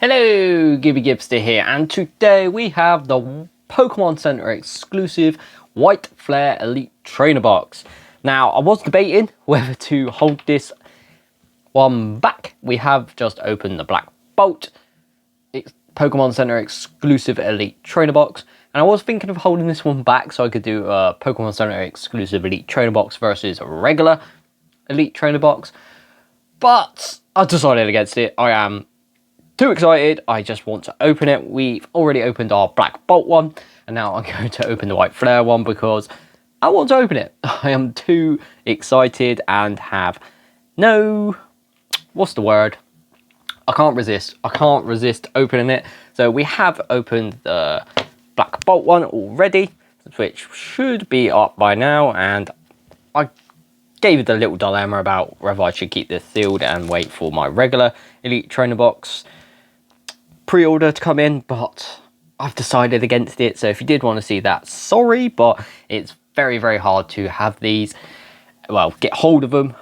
Hello, Gibby Gibster here, and today we have the Pokemon Center exclusive White Flare Elite Trainer Box. Now, I was debating whether to hold this one back. We have just opened the Black Bolt Pokemon Center exclusive Elite Trainer Box, and I was thinking of holding this one back so I could do a Pokemon Center exclusive Elite Trainer Box versus a regular Elite Trainer Box, but I decided against it. I am too excited. I just want to open it. We've already opened our Black Bolt one, and now I'm going to open the White Flare one because I want to open it. I am too excited and have no... what's the word? I can't resist. I can't resist opening it. So we have opened the Black Bolt one already, which should be up by now, and I gave it a little dilemma about whether I should keep this sealed and wait for my regular Elite Trainer Box pre-order to come in, but I've decided against it. So if you did want to see that, sorry, but it's very, very hard to have these, well, get hold of them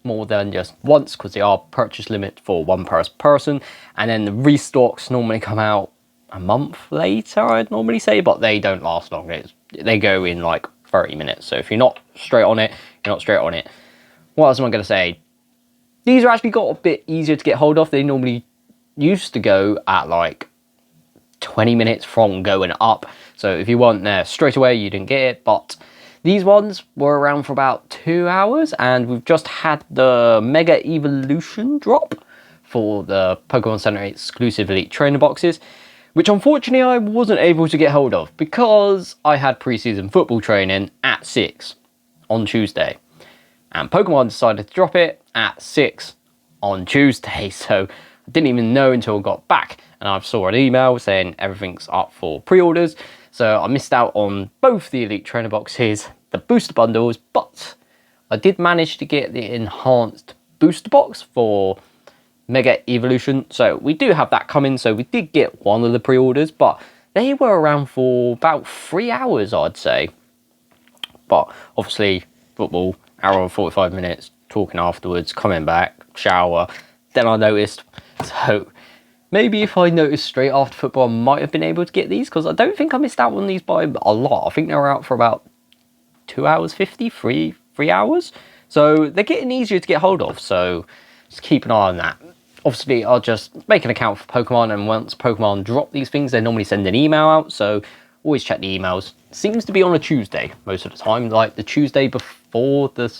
more than just once, because they are purchase limit for one per person, and then the restocks normally come out a month later, I'd normally say, but they don't last long. They go in like 30 minutes, so if you're not straight on it, you're not straight on it. What else am I going to say? These are actually got a bit easier to get hold of. They normally used to go at like 20 minutes from going up, so if you weren't there straight away, you didn't get it. But these ones were around for about 2 hours, and we've just had the Mega Evolution drop for the Pokemon Center exclusive Elite Trainer Boxes, which unfortunately I wasn't able to get hold of because I had preseason football training at 6 on Tuesday, and Pokemon decided to drop it at 6 on Tuesday, so I didn't even know until I got back, and I saw an email saying everything's up for pre-orders. So I missed out on both the Elite Trainer Boxes, the booster bundles, but I did manage to get the enhanced booster box for Mega Evolution. So we do have that coming, so we did get one of the pre-orders, but they were around for about 3 hours, I'd say. But obviously, football, hour and 45 minutes, talking afterwards, coming back, shower, then I noticed. So maybe if I noticed straight after football, I might have been able to get these, because I don't think I missed out on these by a lot. I think they were out for about 2 hours 50, 3 hours. So they're getting easier to get hold of, so just keep an eye on that. Obviously, I'll just make an account for Pokemon, and once Pokemon drop these things, they normally send an email out, so always check the emails. Seems to be on a Tuesday most of the time, like the Tuesday before the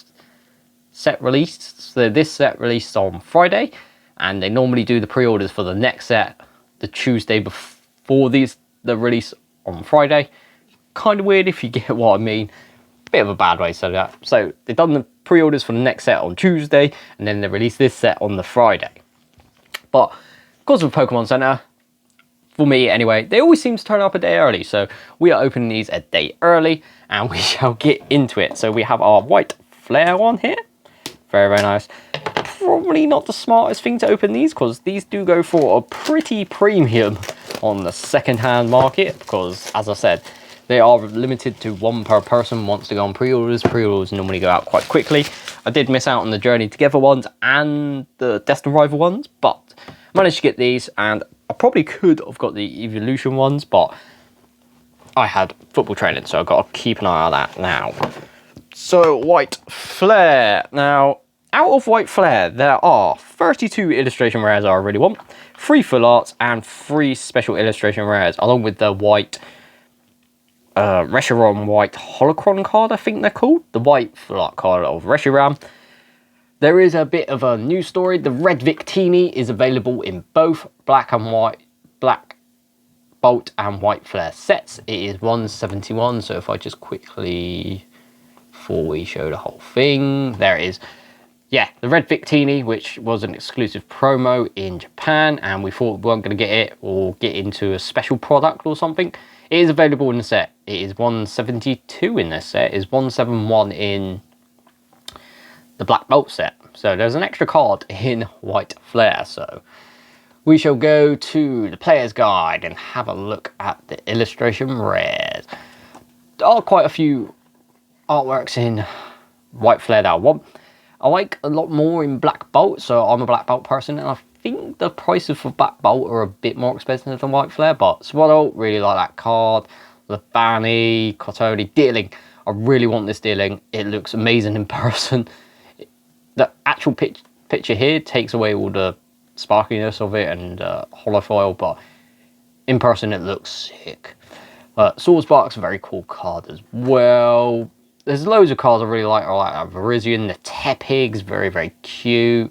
set released. So this set released on Friday, and they normally do the pre-orders for the next set the Tuesday before the release on Friday. Kind of weird, if you get what I mean. Bit of a bad way to say that. So they've done the pre-orders for the next set on Tuesday, and then they release this set on the Friday. But because of Pokemon Center, for me anyway, they always seem to turn up a day early. So we are opening these a day early, and we shall get into it. So we have our White Flare one here. Very, very nice. Probably not the smartest thing to open these, because these do go for a pretty premium on the second-hand market, because as I said, they are limited to one per person once they go on pre-orders. Pre-orders normally go out quite quickly. I did miss out on the Journey Together ones and the Destined Rival ones, but I managed to get these, and I probably could have got the Evolution ones, but I had football training, so I've got to keep an eye on that now. So, White Flare. Now, out of White Flare, there are 32 illustration rares I really want, 3 full arts, and 3 special illustration rares, along with the white Reshiram White Holocron card, I think they're called. The white full art card of Reshiram. There is a bit of a news story. The Red Victini is available in both Black Bolt and White Flare sets. It is 171, so if I just quickly, before we show the whole thing, there it is. Yeah, the Red Victini, which was an exclusive promo in Japan, and we thought we weren't going to get it or get into a special product or something. It is available in the set. It is 172 in this set. It is 171 in the Black Bolt set. So there's an extra card in White Flare. So we shall go to the player's guide and have a look at the illustration rares. There are quite a few artworks in White Flare that I want. I like a lot more in Black Bolt, so I'm a Black Belt person, and I think the prices for Black Bolt are a bit more expensive than White Flare, but Swaddle, really like that card. Labani, Cotoni, Deerling. I really want this Deerling. It looks amazing in person. The actual picture here takes away all the sparkliness of it and holofoil, but in person it looks sick. Swordspark's a very cool card as well. There's loads of cards I really like. I like that Verizion, the Tepig's very, very cute.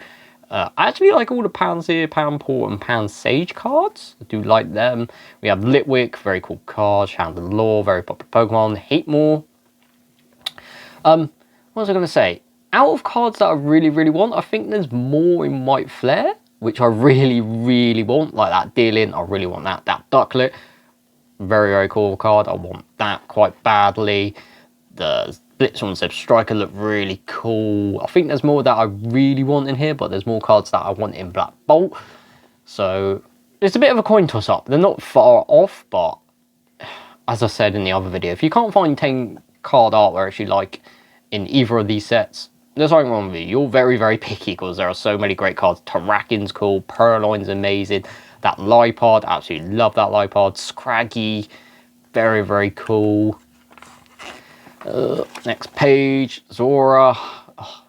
I actually like all the Panseer, Panport, and Pansage cards. I do like them. We have Litwick, very cool card. Chandelure, very popular Pokemon. Hatemore. What was I going to say? Out of cards that I really, really want, I think there's more in White Flare, which I really, really want. Like that Deerling, I really want that. That Ducklet, very, very cool card. I want that quite badly. The Blitzon Zeb Striker look really cool. I think there's more that I really want in here, but there's more cards that I want in Black Bolt. So it's a bit of a coin toss up. They're not far off, but as I said in the other video, if you can't find 10 card artworks you like in either of these sets, there's something wrong with you. You're very, very picky because there are so many great cards. Terrakin's cool, Purloin's amazing. That Lipod, absolutely love that Lipod. Scraggy, very, very cool. Next page, Zora. Oh.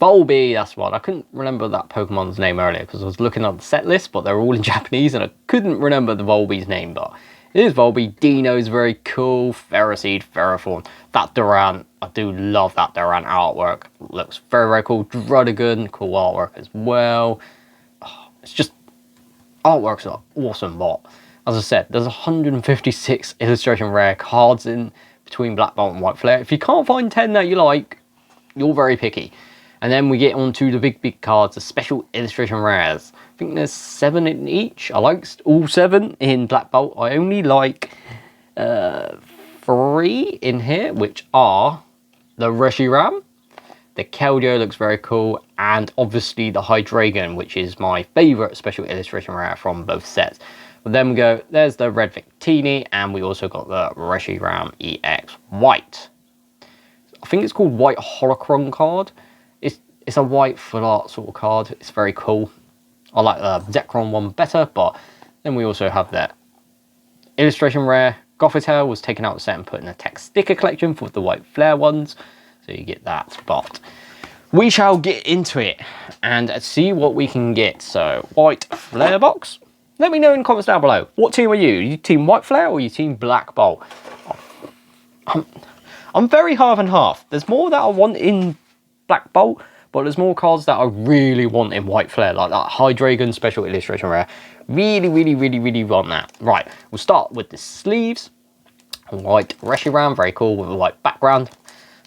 Volby, that's one. I couldn't remember that Pokemon's name earlier because I was looking at the set list, but they're all in Japanese and I couldn't remember the Volby's name, but it is Volby. Dino's very cool. Ferroseed, Ferrothorn. That Durant, I do love that Durant artwork. Looks very, very cool. Druddigan, cool artwork as well. Oh, it's just, artworks are awesome, but as I said, there's 156 illustration rare cards in between Black Bolt and White Flare. If you can't find 10 that you like, you're very picky. And then we get on to the big cards, the special illustration rares. I think there's 7 in each. I like all 7 in Black Bolt. I only like 3 in here, which are the Reshiram, the Keldeo looks very cool, and obviously the Hydreigon, which is my favourite special illustration rare from both sets. But then we go, there's the Red Victini, and we also got the Reshiram EX White. I think it's called White Holocron card. It's a white full art sort of card. It's very cool. I like the Zekrom one better, but then we also have that illustration rare. Gothitelle was taken out of the set and put in a text sticker collection for the White Flare ones. So you get that, but we shall get into it and see what we can get. So, White Flare box. Let me know in the comments down below. What team are you? Are you team White Flare or are you team Black Bolt? I'm very half and half. There's more that I want in Black Bolt, but there's more cards that I really want in White Flare, like that Hydreigon special illustration rare. Really, really, really, really want that. Right, we'll start with the sleeves. White Reshiram, very cool with a white background.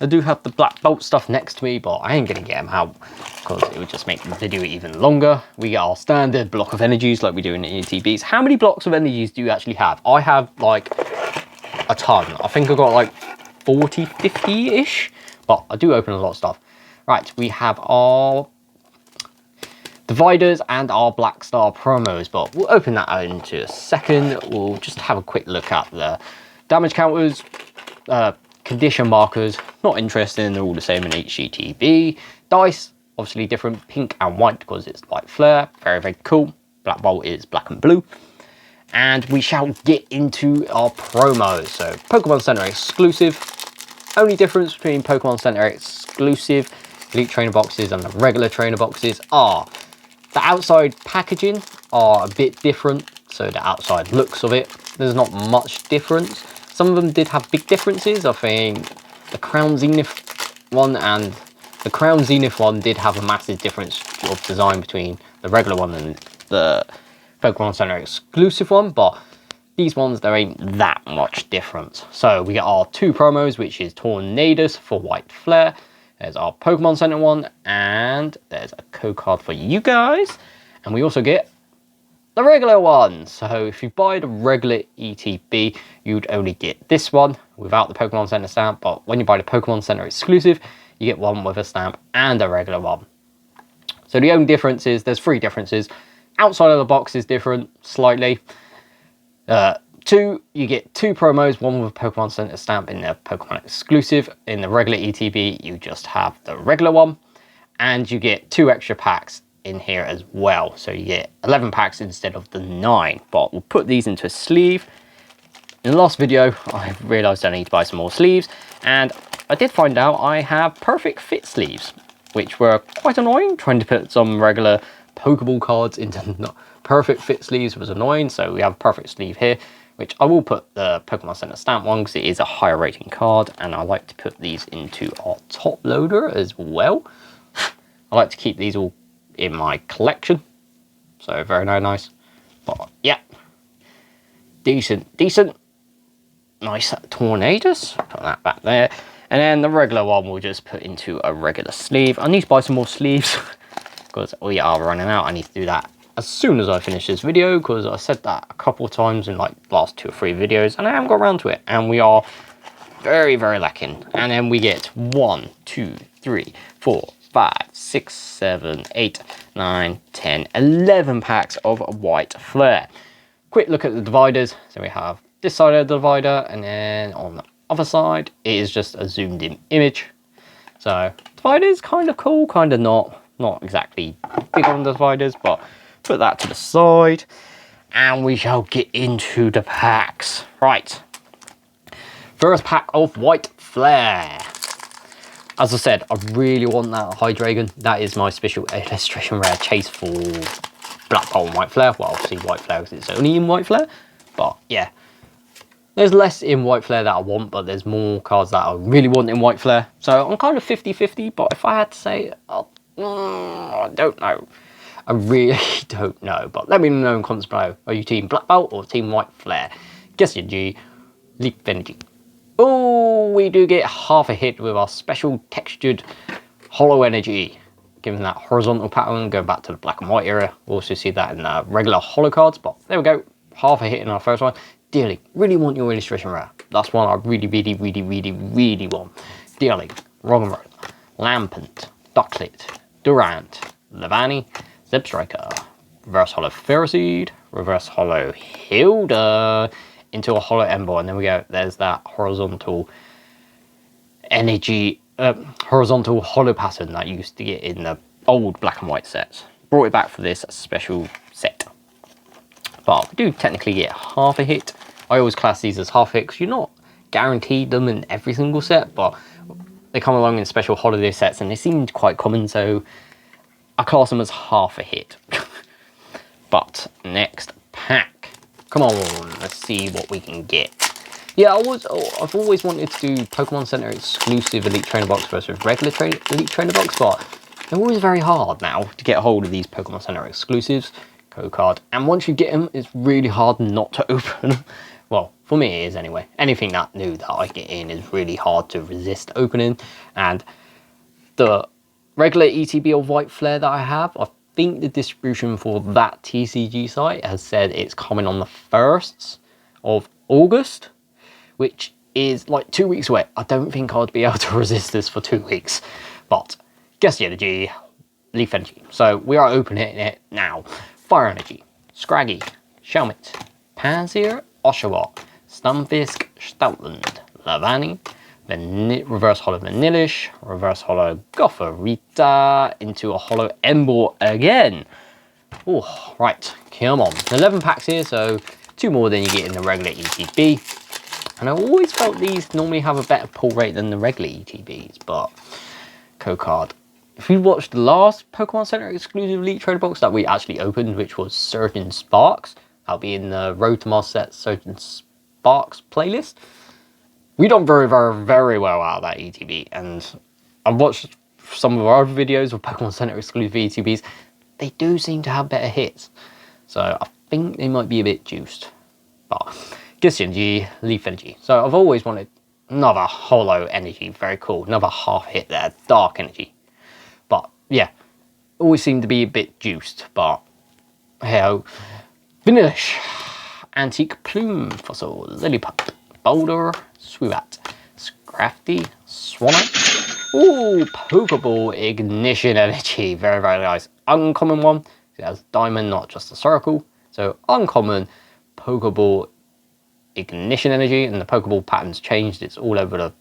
I do have the Black Bolt stuff next to me, but I ain't going to get them out because it would just make the video even longer. We get our standard block of energies like we do in the ETBs. How many blocks of energies do you actually have? I have like a ton. I think I've got like 40, 50-ish, but I do open a lot of stuff. Right, we have our dividers and our Black Star promos, but we'll open that out into a second. We'll just have a quick look at the damage counters, condition markers, not interesting, they're all the same in HGTV. Dice, obviously different, pink and white because it's White Flare, very, very cool. Black Bolt is black and blue. And we shall get into our promos. So, Pokemon Center exclusive. Only difference between Pokemon Center exclusive Elite Trainer boxes and the regular trainer boxes are the outside packaging are a bit different. So the outside looks of it, there's not much difference. Some of them did have big differences. I think the Crown Zenith one and the Crown Zenith one did have a massive difference of design between the regular one and the Pokemon Center exclusive one, but these ones, there ain't that much difference. So we get our 2 promos, which is Tornadus for White Flare. There's our Pokemon Center one, and there's a code card for you guys. And we also get the regular one. So if you buy the regular ETB, you'd only get this one without the Pokemon Center stamp. But when you buy the Pokemon Center exclusive, you get one with a stamp and a regular one. So the only difference is, there's 3 differences. Outside of the box is different, slightly. 2, you get 2 promos, one with a Pokemon Center stamp in the Pokemon exclusive. In the regular ETB, you just have the regular one. And you get 2 extra packs in here as well. So you get 11 packs instead of the 9. But we'll put these into a sleeve. In the last video, I realised I need to buy some more sleeves. And I did find out I have perfect fit sleeves, which were quite annoying. Trying to put some regular Pokeball cards into perfect fit sleeves was annoying. So we have a perfect sleeve here, which I will put the Pokemon Center stamp one because it is a higher rating card. And I like to put these into our top loader as well. I like to keep these all in my collection. So very nice. But yeah, decent. Nice Tornadus. Put that back there. And then the regular one we'll just put into a regular sleeve. I need to buy some more sleeves because we are running out. I need to do that as soon as I finish this video because I said that a couple of times in like the last 2 or 3 videos and I haven't got around to it. And we are very lacking. And then we get 1, 2, 3, 4, 5, 6, 7, 8, 9, 10, 11 packs of white flare. Quick look at the dividers. So we have this side of the divider, and then on the other side, it is just a zoomed in image. So divider is kind of cool, kind of not. Not exactly big on the dividers, but put that to the side. And we shall get into the packs. Right. First pack of white flare. As I said, I really want that Hydreigon. That is my special illustration rare chase for Black Bolt and White Flare. Well, obviously White Flare because it's only in White Flare. But yeah, there's less in White Flare that I want, but there's more cards that I really want in White Flare. So I'm kind of 50-50, but if I had to say, I don't know. I really don't know. But let me know in the comments below. Are you team Black Belt or team White Flare? Guess your G. Leaf Energy. Oh, we do get half a hit with our special textured Hollow Energy. Given that horizontal pattern, going back to the black and white era. We'll also see that in the regular Hollow cards. But there we go. Half a hit in our first one. Dearly, really want your illustration rare. That's one I really want. Dearly, Roggenrola, Lampent, Ducklet, Durant, Levani, Zebstrika, Reverse Hollow Ferroseed, Reverse Hollow Hilda, into a Hollow Ember, and then we go, there's that horizontal energy, horizontal hollow pattern that you used to get in the old black and white sets. Brought it back for this special set. But we do technically get half a hit. I always class these as half hits. You're not guaranteed them in every single set, but they come along in special holiday sets and they seemed quite common, so I class them as half a hit. But next pack. Come on, let's see what we can get. Yeah, I've always wanted to do Pokemon Center exclusive Elite Trainer Box versus regular Elite Trainer Box, but they're always very hard now to get a hold of these Pokemon Center exclusives. Card, and once you get them, it's really hard not to open them. Well, for me it is anyway. Anything that new that I get in is really hard to resist opening, and the regular ETB of White Flare that I have, I think the distribution for that TCG site has said it's coming on the 1st of August, which is like 2 weeks away. I don't think I'd be able to resist this for 2 weeks, but guess the energy, Leaf Energy. So we are opening it now. Fire Energy, Scraggy, Shelmet, Pansear, Oshawott, Stunfisk, Stoutland, Lavani, Reverse Hollow Vanillish, Reverse Hollow Gothorita, into a Hollow Ember again. Oh, right, come on. 11 packs here, so 2 more than you get in the regular ETB. And I always felt these normally have a better pull rate than the regular ETBs, but code card. If you watched the last Pokemon Center exclusive Elite Trainer Box that we actually opened, which was Surgeon Sparks, that'll be in the Road to Mars Set Surgeon Sparks playlist. We done very well out of that ETB, and I've watched some of our other videos of Pokemon Center exclusive ETBs. They do seem to have better hits, so I think they might be a bit juiced. But Gust Energy, Leaf Energy. So I've always wanted another Hollow Energy, very cool. Another half hit there, Dark Energy. But yeah, always seem to be a bit juiced, but hey, Vanillish, Antique Plume Fossil, Lillipup, Boulder, Swoobat, Scrafty, Swanna. Ooh, Pokeball Ignition Energy, very nice. Uncommon one, it has diamond, not just a circle. So uncommon Pokeball Ignition Energy, and the Pokeball pattern's changed. It's all over the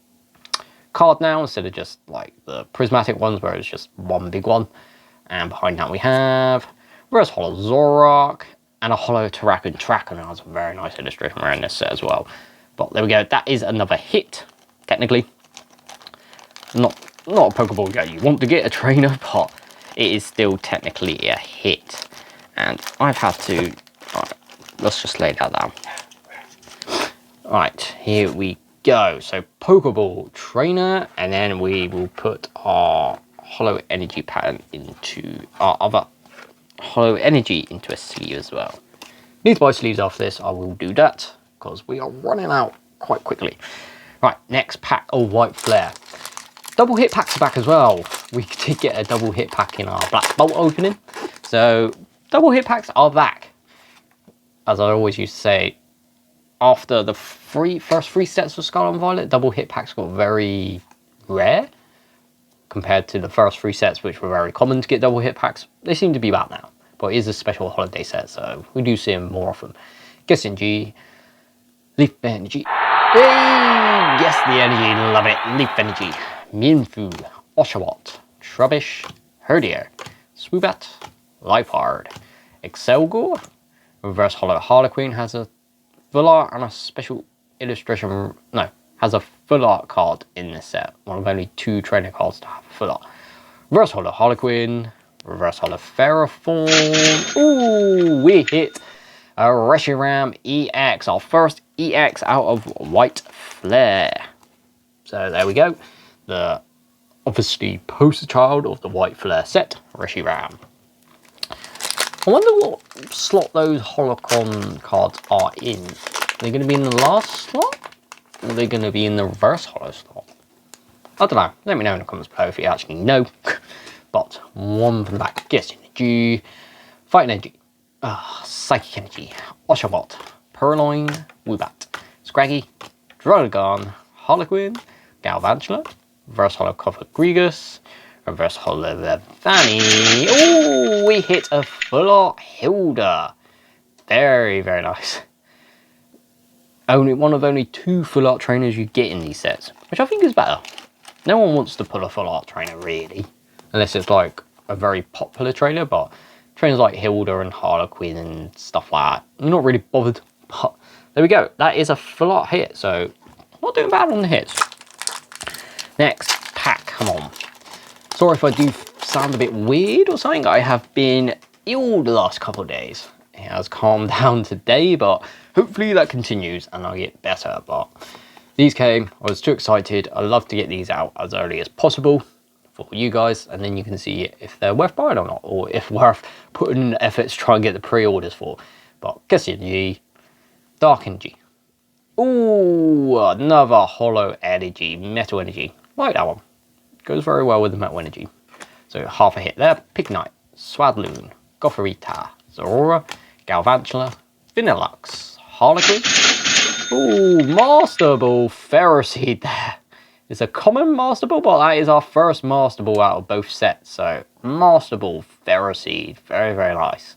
card now instead of just like the prismatic ones where it's just one big one. And behind that we have reverse holo Zorak and a holo Tarakan Tracker. Now, that's a very nice illustration around this set as well. But there we go, that is another hit, technically. Not a Pokeball that you want to get a trainer, but it is still technically a hit. And I've had to, right, let's just lay that down. Right, here we go. So Pokeball trainer, and then we will put our Holo Energy pattern into our other Holo Energy into a sleeve as well. Need to buy sleeves after this, I will do that, because we are running out quite quickly. Right, next pack of White Flare. Double hit packs are back as well. We did get a double hit pack in our Black Bolt opening. So double hit packs are back. As I always used to say, after the first three sets of Scarlet and Violet, double hit packs got very rare compared to the first three sets, which were very common to get double hit packs. They seem to be back now, but it is a special holiday set, so we do see them more often. Gessinji, Leaf Energy. Hey! Yes, the energy, love it. Leaf Energy, Mienfoo, Oshawott, Trubbish, Herdier, Swoobat, Liepard, Excelgor, Reverse Holo Harlequin has a full art and a special illustration. No, has a full art card in this set. One of only 2 trainer cards to have a full art. Reverse Holo Harlequin, Reverse Holo Ferroform. Ooh, we hit a Reshiram EX, our first EX out of White Flare. So there we go. The obviously poster child of the White Flare set, Reshiram. I wonder what slot those Holocron cards are in. Are they going to be in the last slot? Or are they going to be in the reverse holo slot? I don't know. Let me know in the comments below if you actually know. But one from the back. Guess Energy, Fighting Energy, Psychic Energy, Oshawott, Purloin, Woobat, Scraggy, Drogon, Harlequin, Galvantula, Reverse Holo Copper Grigus, Reverse Holo Levani. Oh, we hit a full art Hilda. Very, very nice. Only one of only 2 full art trainers you get in these sets, which I think is better. No one wants to pull a full art trainer really, unless it's like a very popular trainer, but trainers like Hilda and Harlequin and stuff like that, I'm not really bothered. But there we go, that is a full art hit, so not doing bad on the hits. Next pack, come on. Sorry if I do sound a bit weird or something, I have been ill the last couple of days. It has calmed down today, but hopefully that continues and I'll get better. But these came, I was too excited. I love to get these out as early as possible for you guys, and then you can see if they're worth buying or not, or if worth putting in the effort to try and get the pre-orders for. But Guess Energy, Dark Energy. Ooh, another Holo Energy, Metal Energy. Like that one. Goes very well with the Metal Energy. So half a hit there. Pignite, Swadloon, Gothorita, Zorora, Galvantula, Vanillux, Harlequin. Ooh, Master Ball, Ferroseed there. It's a common Master Ball, but that is our first Master Ball out of both sets. So Master Ball, Ferroseed, very, very nice.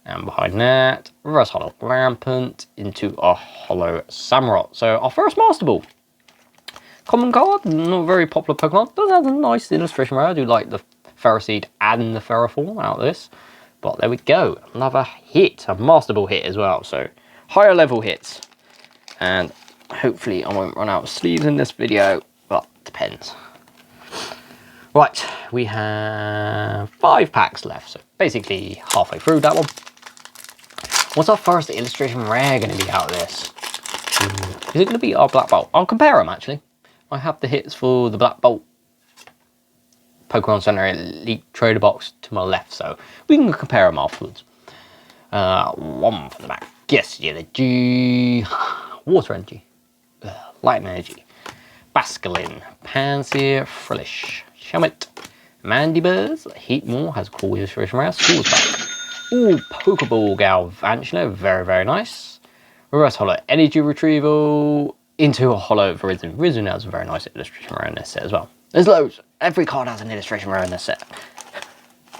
And behind that, Reverse Holo Rampant into a Holo Samurott. So our first Master Ball. Common card, not very popular Pokemon, but has a nice illustration where I do like the Ferroseed and the Ferroform out of this. But there we go, another hit, a Master Ball hit as well. So higher level hits. And hopefully I won't run out of sleeves in this video, but depends. Right, we have 5 packs left, so basically halfway through that one. What's our first illustration rare going to be out of this? Is it going to be our Black Bolt? I'll compare them actually. I have the hits for the Black Bolt Pokemon Center Elite Trader Box to my left, so we can compare them afterwards. One from the back. Guess Energy, Water Energy, Light Energy, Basculin, Pansear, Frillish, Shelmet, Mandibuzz, Heatmore has a cool illustration rare, Swordsback. Ooh, Pokeball Galvantula, very, very nice. Reverse Holo Energy Retrieval into a Holo Virizion. Virizion has a very nice illustration rare in this set as well. There's loads. Every card has an illustration rare in this set.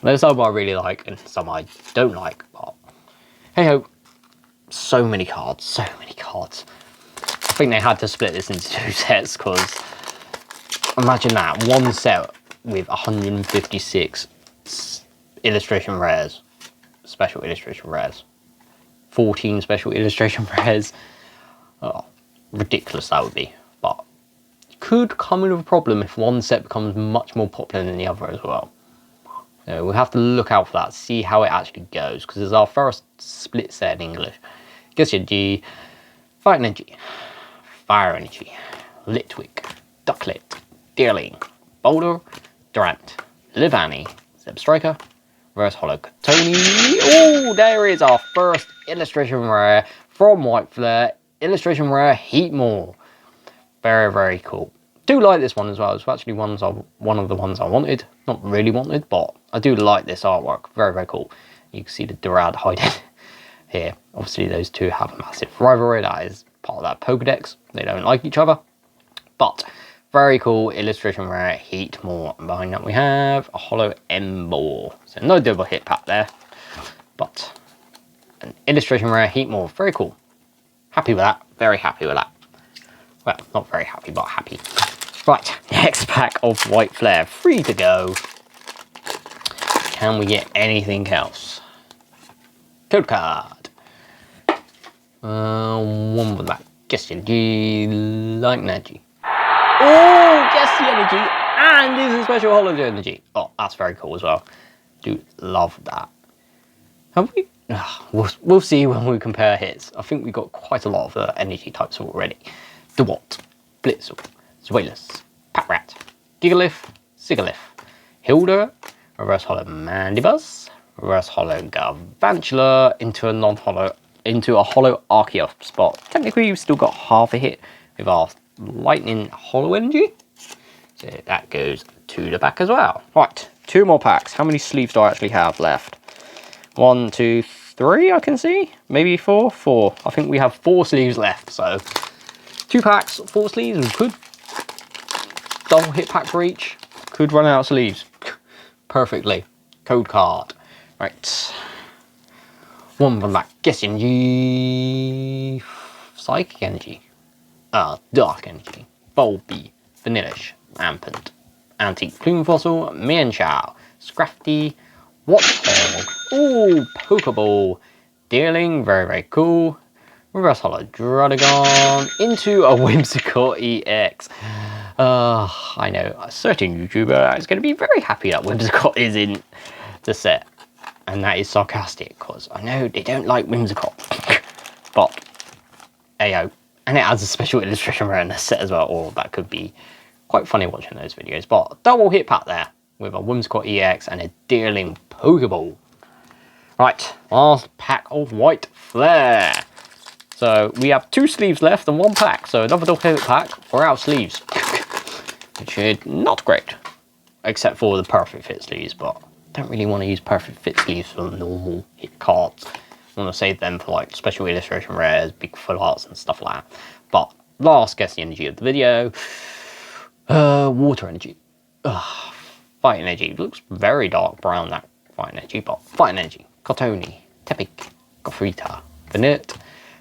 There's some I really like and some I don't like, but hey ho. So many cards, so many cards. I think they had to split this into 2 sets because imagine that, one set with 156 illustration rares. Special illustration rares. 14 special illustration rares. Oh, ridiculous that would be. But could come with a problem if one set becomes much more popular than the other as well. So we'll have to look out for that, see how it actually goes, because it's our first split set in English. Guess your G, Fight Energy, Fire Energy, Litwick, Ducklet, Deerling, Boulder, Durant, Livani, Zeb Striker, Reverse Hollow Tony. Oh, there is our first illustration rare from White Flare, illustration rare Heatmore. Very, very cool. Do like this one as well. It's actually one of the ones I wanted. Not really wanted, but I do like this artwork. Very, very cool. You can see the Durad hiding here. Obviously, those two have a massive rivalry. That is part of that Pokedex. They don't like each other. But very cool illustration rare Heatmore. And behind that we have a Hollow Ember. So no double hit pack there. But an illustration rare Heatmore. Very cool. Happy with that. Very happy with that. Well, not very happy, but happy. Right, next pack of White Flare, 3 to go. Can we get anything else? Code card. One with that. Guess the energy, Light Energy. Oh, guess the energy, and this is a special holo energy. Oh, that's very cool as well. Do love that. Have we? We'll see when we compare hits. I think we got quite a lot of the energy types already. DeWalt, Blitzel, Zweilous, Patrat, Gigalith, Sigalith, Hilda, Reverse Hollow Mandibuzz, Reverse Hollow Garvantula into a non-hollow, into a hollow Archeops spot. Technically, we've still got half a hit with our Lightning Hollow Energy. So that goes to the back as well. Right, 2 more packs. How many sleeves do I actually have left? 1, 2, 3, I can see. Maybe 4? 4. I think we have 4 sleeves left, so 2 packs, 4 sleeves, and could double hit pack for each. Could run out of sleeves perfectly. Code card. Right. 1 from that Guess Energy, Psychic Energy, Dark Energy, Bulby, Vanillish, Rampant, Antique Plume Fossil, Mienshao, Scrafty, Watchog, ooh, Pokeball, Deerling, very, very cool. Reverse Hollow Druddigon into a Whimsicott EX. I know a certain YouTuber is going to be very happy that Whimsicott is in the set. And that is sarcastic, because I know they don't like Whimsicott. But, ayo. And it has a special illustration rare in the set as well. Or that could be quite funny watching those videos. But double hit pack there with a Whimsicott EX and a Deerling Pokeball. Right, last pack of White Flare. So we have 2 sleeves left and 1 pack. So another double hit pack for our sleeves. Which is not great. Except for the perfect fit sleeves, but don't really want to use perfect fit sleeves for normal hit cards. I want to save them for like special illustration rares, big full arts and stuff like that. But last Guess the Energy of the video. Water Energy. Fight Energy. Looks very dark brown, that Fight Energy, but Fight Energy. Cotoni, Tepig, Goffrita, Venert,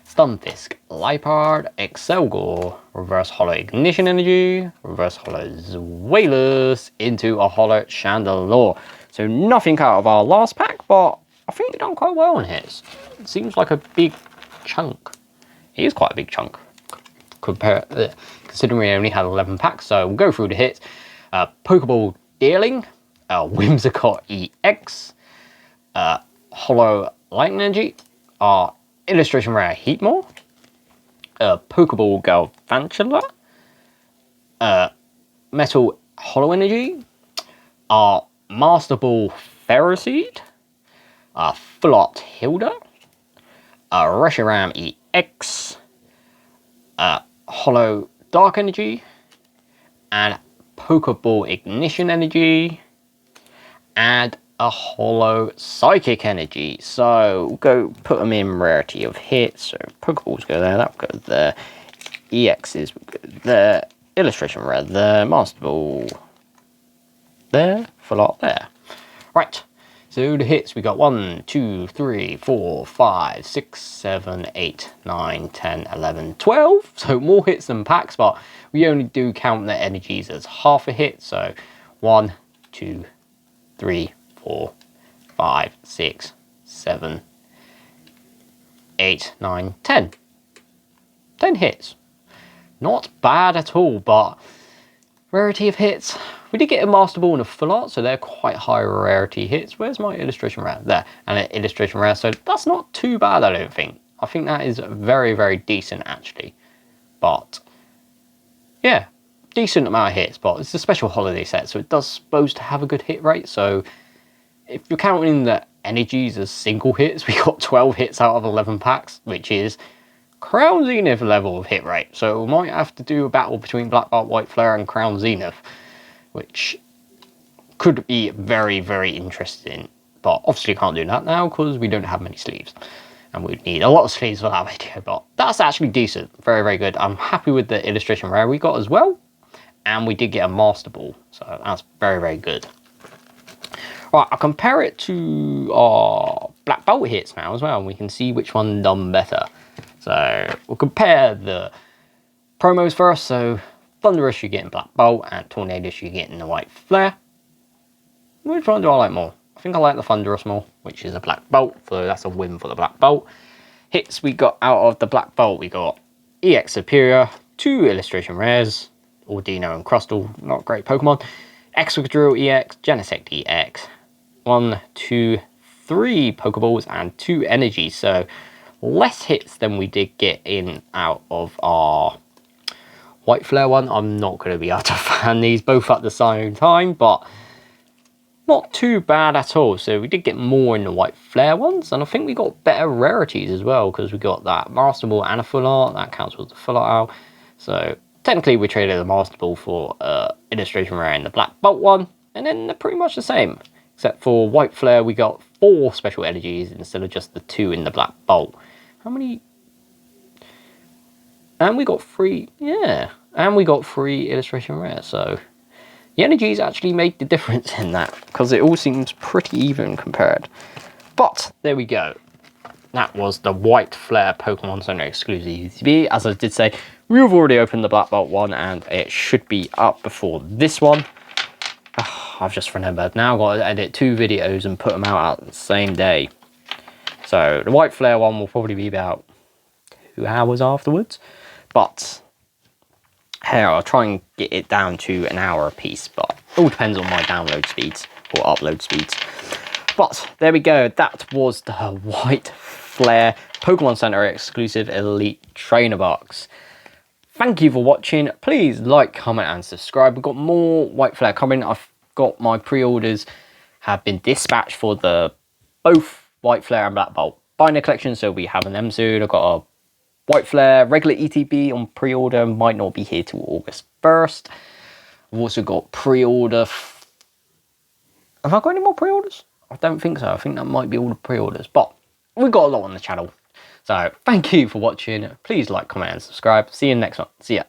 Stunfisk, Lipard, Excelgor, Reverse Hollow Ignition Energy, Reverse Hollow Zweilous into a Hollow Chandelure. So nothing out of our last pack, but I think we've done quite well on hits. It seems like a big chunk. It is quite a big chunk, considering we only had 11 packs. So we'll go through the hits. Pokeball Deerling, Whimsicott EX, Hollow Light Energy, illustration rare Heatmore, Pokeball Galvantula, Metal Hollow Energy, Master Ball Ferroseed, Full Art Hilda, Reshiram EX, Hollow Dark Energy, and Pokeball Ignition Energy, and a Hollow Psychic Energy. So we'll go put them in rarity of hits. So Pokeballs go there, that will go there. EXs will go there. Illustration rare there. Master Ball there. Full art there. Right. So the hits, we got 1, 2, 3, 4, 5, 6, 7, 8, 9, 10, 11, 12. So more hits than packs, but we only do count the energies as half a hit. So 1, 2, 3, 4, 5, 6, 7, 8, 9, 10. 10 hits. Not bad at all, but rarity of hits. We did get a Master Ball and a Full Art, so they're quite high rarity hits. Where's my illustration rare? There, and an illustration rare, so that's not too bad, I don't think. I think that is very, very decent, actually. But, yeah, decent amount of hits, but it's a special holiday set, so it does supposed to have a good hit rate, so if you're counting the energies as single hits, we got 12 hits out of 11 packs, which is Crown Zenith level of hit rate. So we might have to do a battle between Black Belt, White Flare and Crown Zenith, which could be very, very interesting. But obviously can't do that now because we don't have many sleeves. And we'd need a lot of sleeves for that video, but that's actually decent. Very, very good. I'm happy with the illustration rare we got as well. And we did get a Master Ball, so that's very, very good. Right, I'll compare it to our Black Belt hits now as well, and we can see which one done better. So we'll compare the promos first. So Thunderous, you're getting Black Bolt, and Tornadus, you're getting the White Flare. Which one do I like more? I think I like the Thunderous more, which is a Black Bolt, so that's a win for the Black Bolt. Hits we got out of the Black Bolt, we got EX Superior, 2 illustration rares, Ordino and Crustle, not great Pokemon. Excadrill EX, Genesect EX, 1, 2, 3 Pokeballs and 2 energies, so less hits than we did get in out of our White Flare one. I'm not going to be able to fan these both at the same time, but not too bad at all. So we did get more in the White Flare ones, and I think we got better rarities as well, because we got that Master Ball and a Full Art. That counts as the Full Art out. So technically we traded the Master Ball for illustration rare in the Black Bolt one, and then they're pretty much the same. Except for White Flare, we got 4 special energies instead of just the 2 in the Black Bolt. How many? And we got 3, yeah. And we got 3 illustration rare, so the energies actually made the difference in that, because it all seems pretty even compared. But there we go. That was the White Flare Pokemon Center exclusive. As I did say, we've already opened the Black Belt one, and it should be up before this one. I've just remembered. Now I've got to edit 2 videos and put them out the same day. So the White Flare one will probably be about 2 hours afterwards. But here, I'll try and get it down to an hour a piece. But it all depends on my download speeds or upload speeds. But there we go. That was the White Flare Pokemon Center exclusive Elite Trainer Box. Thank you for watching. Please like, comment and subscribe. We've got more White Flare coming. I've got my pre-orders have been dispatched for the both White Flare and Black Bolt binder collection, so we have them soon. I've got a White Flare regular ETB on pre-order, might not be here till August 1st. I've also got pre-order. Have I got any more pre-orders? I don't think so. I think that might be all the pre-orders, but we've got a lot on the channel. So thank you for watching. Please like, comment and subscribe. See you in the next one. See ya.